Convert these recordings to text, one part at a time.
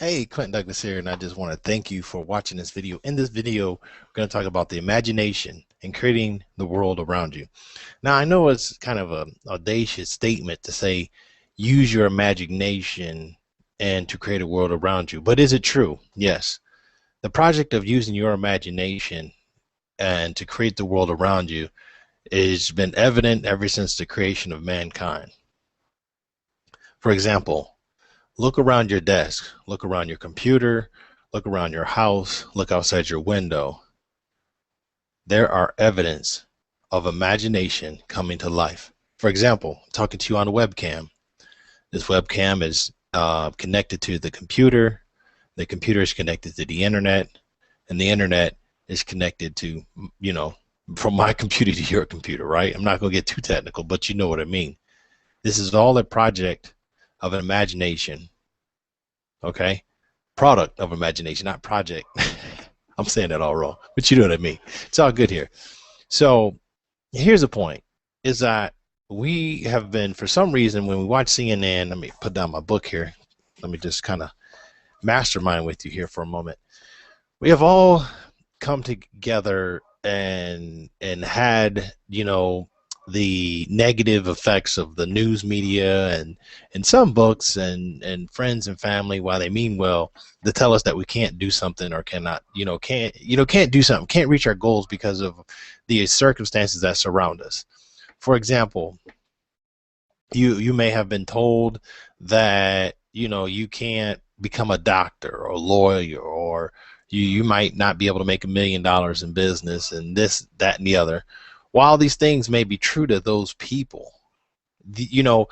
Hey, Clint Douglas here, and I just want to thank you for watching this video. In this video, we're going to talk about the imagination and creating the world around you. Now, I know it's kind of an audacious statement to say use your imagination and to create a world around you, but is it true? Yes. The project of using your imagination and to create the world around you has been evident ever since the creation of mankind. For example, look around your desk, look around your computer, look around your house, look outside your window. There are evidence of imagination coming to life. For example, I'm talking to you on a webcam. This webcam is connected to the computer is connected to the internet, and the internet is connected to, from my computer to your computer, right? I'm not going to get too technical, but you know what I mean. This is all a project of imagination. Okay, product of imagination, not project. I'm saying that all wrong, but you know what I mean. It's all good here. So here's the point, is that we have been, for some reason, when we watch CNN, let me put down my book here. Let me just kind of mastermind with you here for a moment. We have all come together and had, the negative effects of the news media and some books and friends and family, while they mean well, to tell us that we can't do something or cannot, can't do something, can't reach our goals because of the circumstances that surround us. For example, you may have been told that you can't become a doctor or a lawyer, or you might not be able to make $1 million in business, and this, that, and the other. While these things may be true to those people, the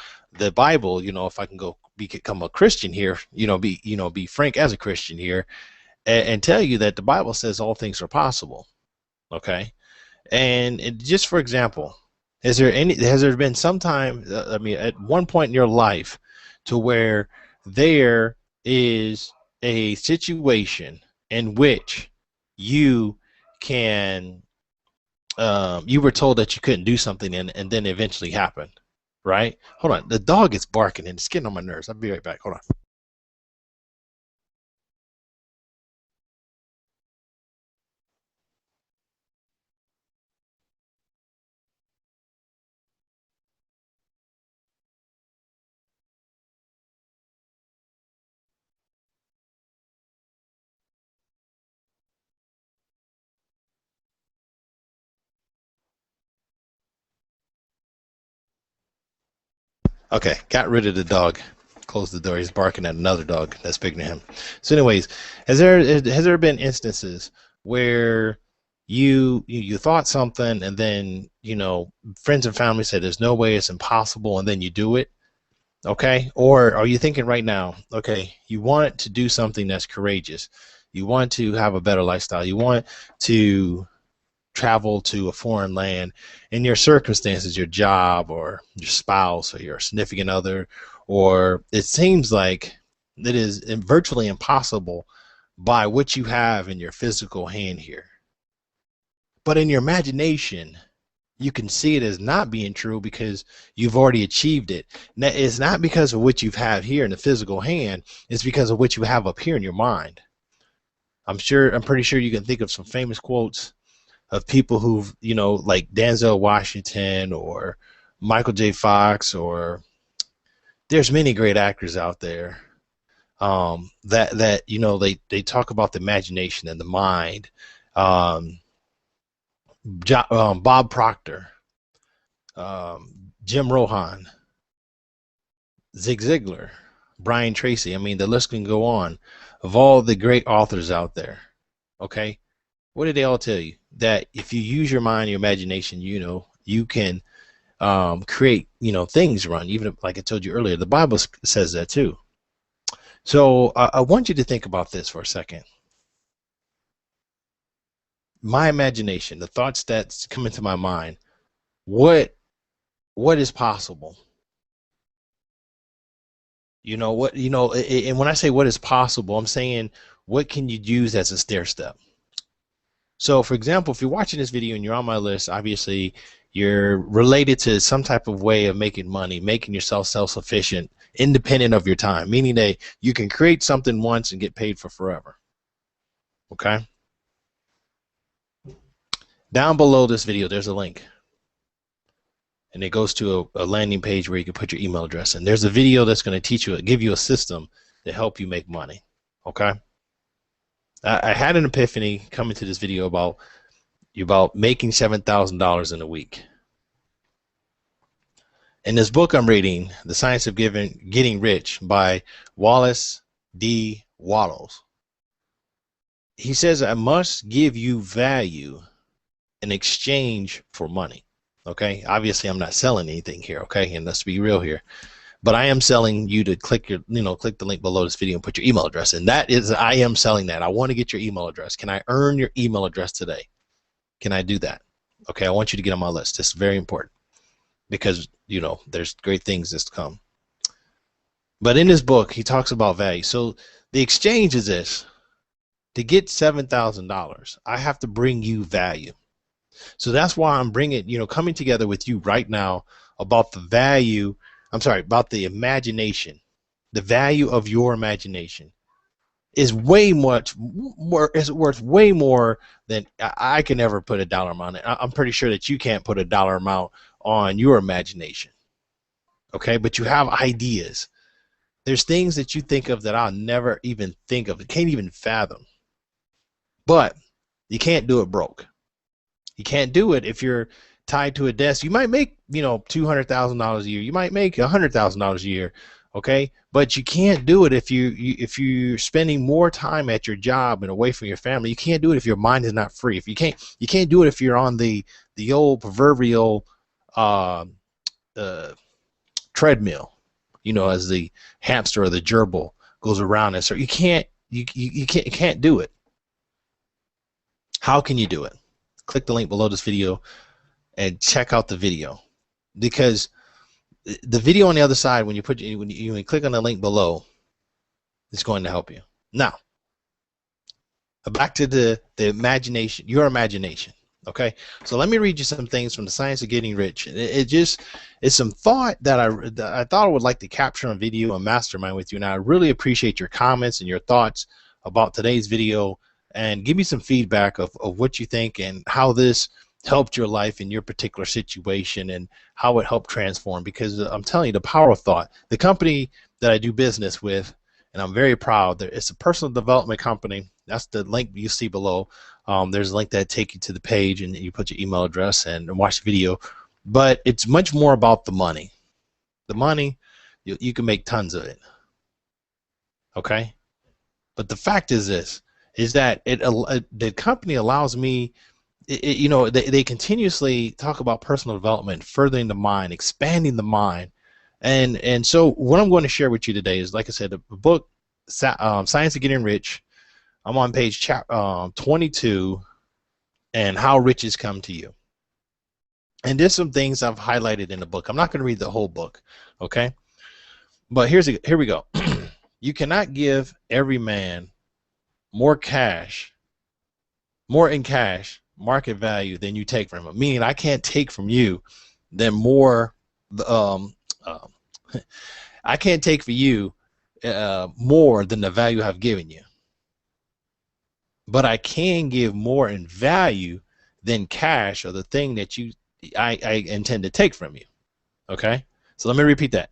Bible, if I can go become a Christian here, be frank as a Christian here, and tell you that the Bible says all things are possible. Okay, and just for example, has there been some time, at one point in your life, to where there is a situation in which you can you were told that you couldn't do something, and then eventually happened, right? Hold on, the dog is barking and it's getting on my nerves. I'll be right back. Hold on. Okay, got rid of the dog. Closed the door. He's barking at another dog that's bigger than him. So, anyways, has there been instances where you thought something, and then friends and family said there's no way, it's impossible, and then you do it? Okay, or are you thinking right now, okay, you want to do something that's courageous, you want to have a better lifestyle, you want to travel to a foreign land, in your circumstances, your job or your spouse or your significant other, or it seems like it is virtually impossible by what you have in your physical hand here. But in your imagination, you can see it as not being true because you've already achieved it. Now, it's not because of what you've had here in the physical hand, it's because of what you have up here in your mind. I'm pretty sure you can think of some famous quotes of people who've, like Denzel Washington or Michael J. Fox, or there's many great actors out there, that they talk about the imagination and the mind. Um, Bob Proctor, Jim Rohan, Zig Ziglar, Brian Tracy. I mean, the list can go on, of all the great authors out there. Okay, what did they all tell you? That if you use your mind, your imagination, you can create, things run. Even like I told you earlier, the Bible says that too. So I want you to think about this for a second. My imagination, the thoughts that come into my mind, what is possible? And when I say what is possible, I'm saying what can you use as a stair step? So, for example, if you're watching this video and you're on my list, obviously you're related to some type of way of making money, making yourself self-sufficient, independent of your time, meaning that you can create something once and get paid for forever. Okay. Down below this video, there's a link, and it goes to a landing page where you can put your email address in. There's a video that's going to teach you, give you a system to help you make money. Okay. I had an epiphany coming to this video about making $7,000 in a week. In this book I'm reading, The Science of Getting Rich by Wallace D. Wattles, he says, I must give you value in exchange for money. Okay, obviously I'm not selling anything here, okay, and let's be real here, but I am selling you to click the link below this video and put your email address in. That is, I am selling that. I want to get your email address. Can I earn your email address today? Can I do that? Okay, I want you to get on my list. This is very important because, you know, there's great things that's to come. But in this book, he talks about value. So the exchange is this: to get $7,000, I have to bring you value. So that's why I'm coming together with you right now about the value. I'm sorry, about the imagination. The value of your imagination is way much more, is worth way more than I can ever put a dollar amount on it. I'm pretty sure that you can't put a dollar amount on your imagination. Okay, but you have ideas. There's things that you think of that I'll never even think of, can't even fathom. But you can't do it broke. You can't do it if you're tied to a desk. You might make, $200,000 a year. You might make $100,000 a year. Okay, but you can't do it if you're spending more time at your job and away from your family. You can't do it if your mind is not free. You can't do it if you're on the old proverbial treadmill, as the hamster or the gerbil goes around. And so you can't do it. How can you do it? Click the link below this video and check out the video, because the video on the other side, when you click on the link below, it's going to help you. Now, back to the imagination, your imagination. Okay, so let me read you some things from The Science of Getting Rich. It's some thought that I thought I would like to capture on video and mastermind with you, and I really appreciate your comments and your thoughts about today's video, and give me some feedback of what you think and how this helped your life in your particular situation and how it helped transform. Because I'm telling you, the power of thought. The company that I do business with, and I'm very proud that it's a personal development company. That's the link you see below. There's a link that take you to the page, and you put your email address and watch the video. But it's much more about the money. The money, you can make tons of it. Okay, but the fact is this: is that the company allows me. They continuously talk about personal development, furthering the mind, expanding the mind, and so what I'm going to share with you today is, like I said, the book Science of Getting Rich. I'm on page 22, and how riches come to you. And there's some things I've highlighted in the book. I'm not going to read the whole book, okay? But here we go. You cannot give every man more in cash market value than you take from him. Meaning, I can't take from you more. I can't take for you more than the value I've given you. But I can give more in value than cash or the thing that I intend to take from you. Okay? So let me repeat that.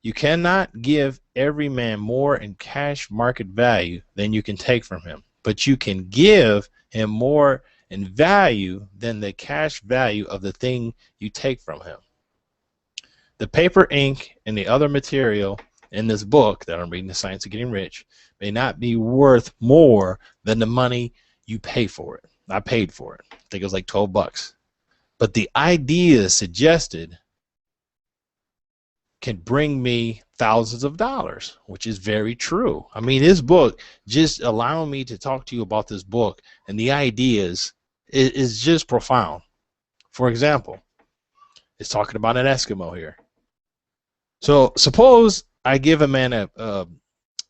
You cannot give every man more in cash market value than you can take from him. But you can give him more in value than the cash value of the thing you take from him. The paper, ink, and the other material in this book that I'm reading, The Science of Getting Rich, may not be worth more than the money you pay for it. I paid for it. I think it was like $12. But the ideas suggested can bring me thousands of dollars, which is very true. I mean, this book, just allowing me to talk to you about this book and the ideas is just profound. For example, it's talking about an Eskimo here. So suppose I give a man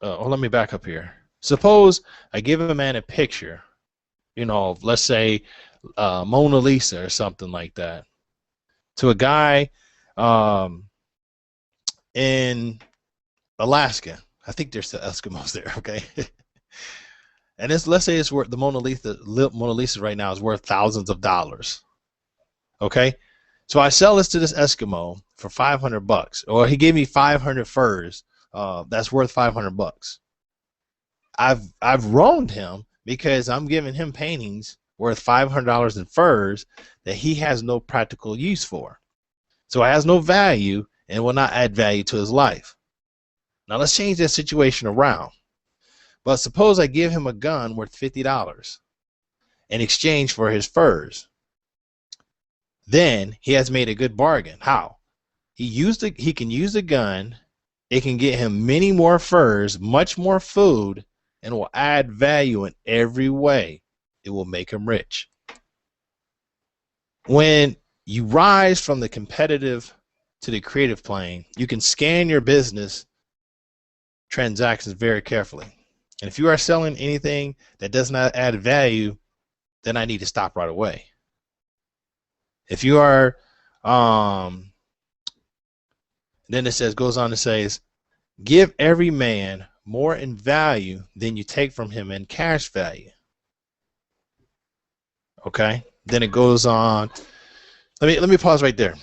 let me back up here. Suppose I give a man a picture, let's say Mona Lisa or something like that, to a guy in Alaska. I think there's the Eskimos there. Okay. And let's say it's worth, the Mona Lisa right now is worth thousands of dollars. Okay. So I sell this to this Eskimo for 500 bucks, or he gave me 500 furs. That's worth 500 bucks. I've wronged him because I'm giving him paintings worth $500 in furs that he has no practical use for. So it has no value and will not add value to his life. Now let's change that situation around. But suppose I give him a gun worth $50 in exchange for his furs. Then he has made a good bargain. How? He can use the gun. It can get him many more furs, much more food, and will add value in every way. It will make him rich. When you rise from the competitive to the creative plane, you can scan your business transactions very carefully. And if you are selling anything that does not add value, then I need to stop right away. If you are, then it goes on to say, give every man more in value than you take from him in cash value. Okay. Then it goes on. Let me pause right there.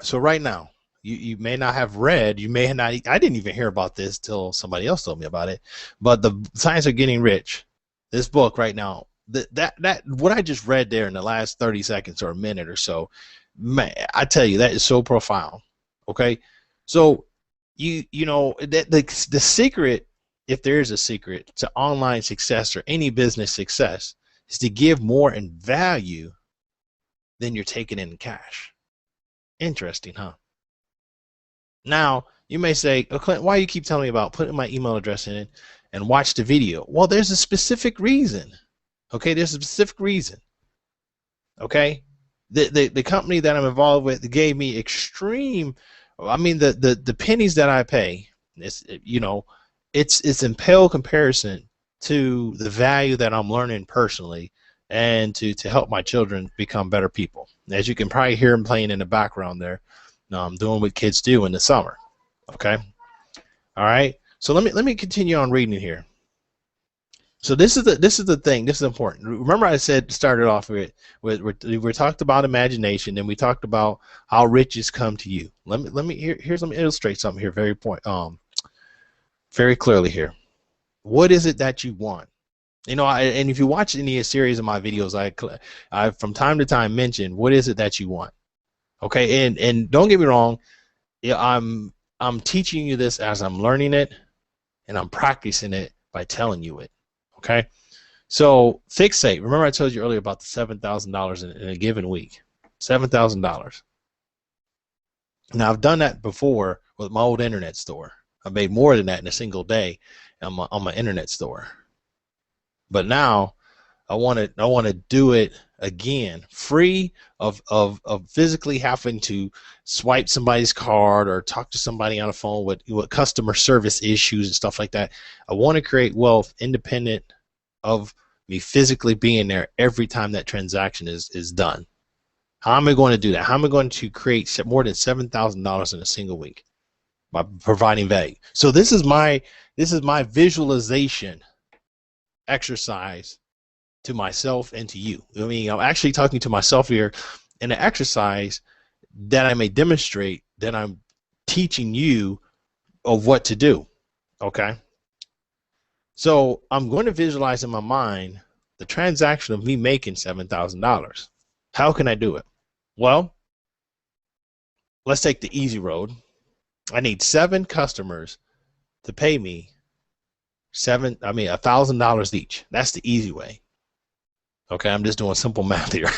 So right now, you may not have read, you may not, I didn't even hear about this till somebody else told me about it, but the Science of Getting Rich, this book right now, that what I just read there in the last 30 seconds or a minute or so, man, I tell you, that is so profound. Okay. So you know that the secret, if there is a secret to online success or any business success, is to give more in value than you're taking in cash. Interesting, huh? Now, you may say, oh, Clint, why you keep telling me about putting my email address in it and watch the video? Well, there's a specific reason. Okay, there's a specific reason. Okay, the company that I'm involved with gave me extreme. I mean, the pennies that I pay, it's, you know, it's in pale comparison to the value that I'm learning personally and to help my children become better people. As you can probably hear them playing in the background there, doing what kids do in the summer. Okay. All right. So let me continue on reading here. So this is the thing. This is important. Remember, I said started off with we talked about imagination, and we talked about how riches come to you. Let me illustrate something here very clearly here. What is it that you want? You know, and if you watch any series of my videos, I from time to time mention what is it that you want. Okay, and don't get me wrong, yeah, I'm teaching you this as I'm learning it, and I'm practicing it by telling you it. Okay, so fixate. Remember I told you earlier about the $7,000 in a given week. $7,000. Now I've done that before with my old internet store. I made more than that in a single day on my internet store. But now I want to do it again, free of physically having to swipe somebody's card or talk to somebody on the phone with customer service issues and stuff like that. I want to create wealth independent of me physically being there every time that transaction is done. How am I going to do that? How am I going to create more than $7,000 in a single week? By providing value. So this is my visualization exercise to myself and to you. I mean, I'm actually talking to myself here in an exercise that I may demonstrate that I'm teaching you of what to do. Okay. So I'm going to visualize in my mind the transaction of me making $7,000. How can I do it? Well, let's take the easy road. I need 7 customers to pay me $1,000 each. That's the easy way. Okay, I'm just doing simple math here.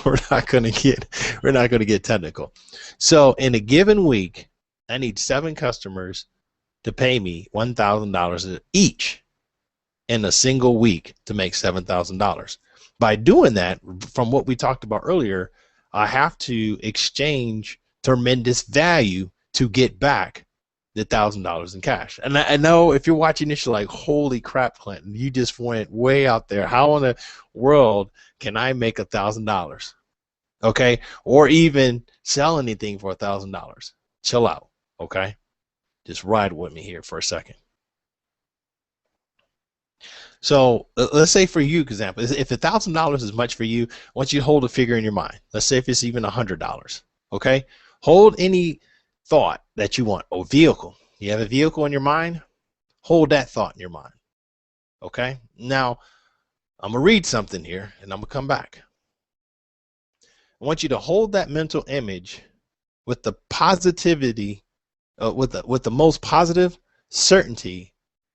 We're not going to get technical. So in a given week, I need 7 customers to pay me $1,000 each in a single week to make $7,000. By doing that, from what we talked about earlier, I have to exchange tremendous value to get back the $1,000 in cash. And I know if you're watching this, you're like, holy crap, Clinton, you just went way out there. How in the world can I make $1,000? Okay, or even sell anything for $1,000? Chill out. Okay. Just ride with me here for a second. So let's say for you, for example, if $1,000 is much for you, I want you to hold a figure in your mind. Let's say if it's even $100. Okay, hold any thought that you want. Oh, vehicle. You have a vehicle in your mind. Hold that thought in your mind. Okay. Now I'm gonna read something here, and I'm gonna come back. I want you to hold that mental image with the positivity, with the most positive certainty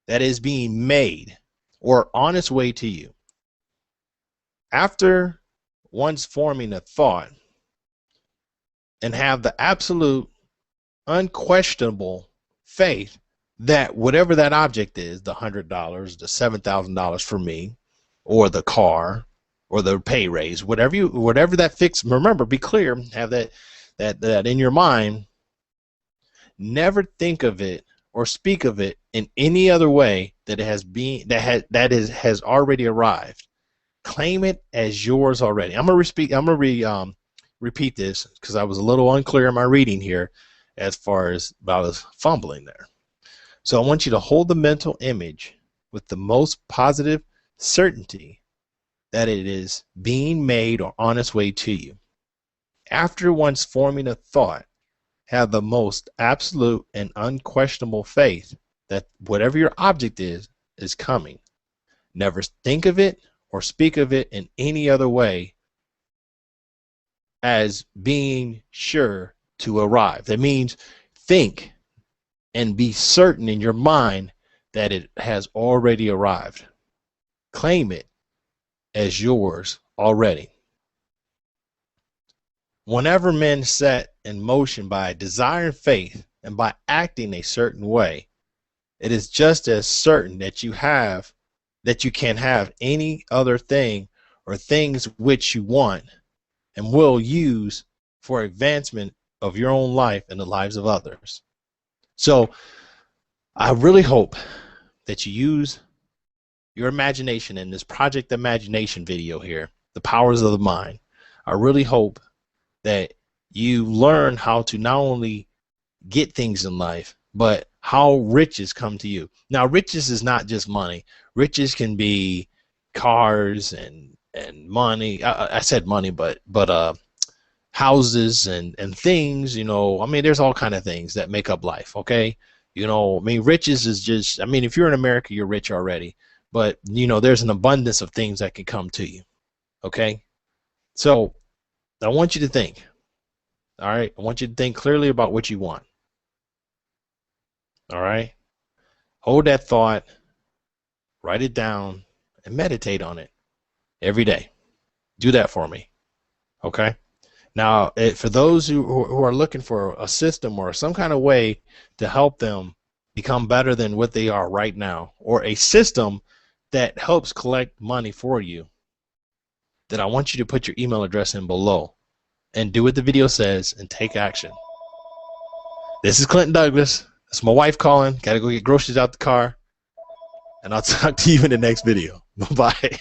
that is being made or on its way to you. After once forming a thought, and have the absolute unquestionable faith that whatever that object is, the $100, the $7,000 for me, or the car, or the pay raise, whatever that fix. Remember, be clear, have that in your mind. Never think of it or speak of it in any other way that it has already arrived. Claim it as yours already. I'm gonna repeat this because I was a little unclear in my reading here as far as I was fumbling there. So I want you to hold the mental image with the most positive certainty that it is being made or on its way to you. After once forming a thought, have the most absolute and unquestionable faith that whatever your object is coming. Never think of it or speak of it in any other way as being sure to arrive. That means think and be certain in your mind that it has already arrived. Claim it as yours already. Whenever men set in motion by desire and faith and by acting a certain way, it is just as certain that you can have any other thing or things which you want and will use for advancement of your own life and the lives of others. So I really hope that you use your imagination in this Project Imagination video here, the powers of the mind. I really hope that you learn how to not only get things in life, but how riches come to you. Now, riches is not just money. Riches can be cars and money. I said money, but houses and things. I mean, there's all kind of things that make up life. Okay, I mean, riches is just. I mean, if you're in America, you're rich already. But there's an abundance of things that can come to you. Okay, so I want you to think. All right, I want you to think clearly about what you want. All right, hold that thought, write it down, and meditate on it every day. Do that for me. Okay. Now, for those who are looking for a system or some kind of way to help them become better than what they are right now, or a system that helps collect money for you, then I want you to put your email address in below and do what the video says and take action. This is Clinton Douglas. That's my wife calling. Got to go get groceries out the car. And I'll talk to you in the next video. Bye-bye.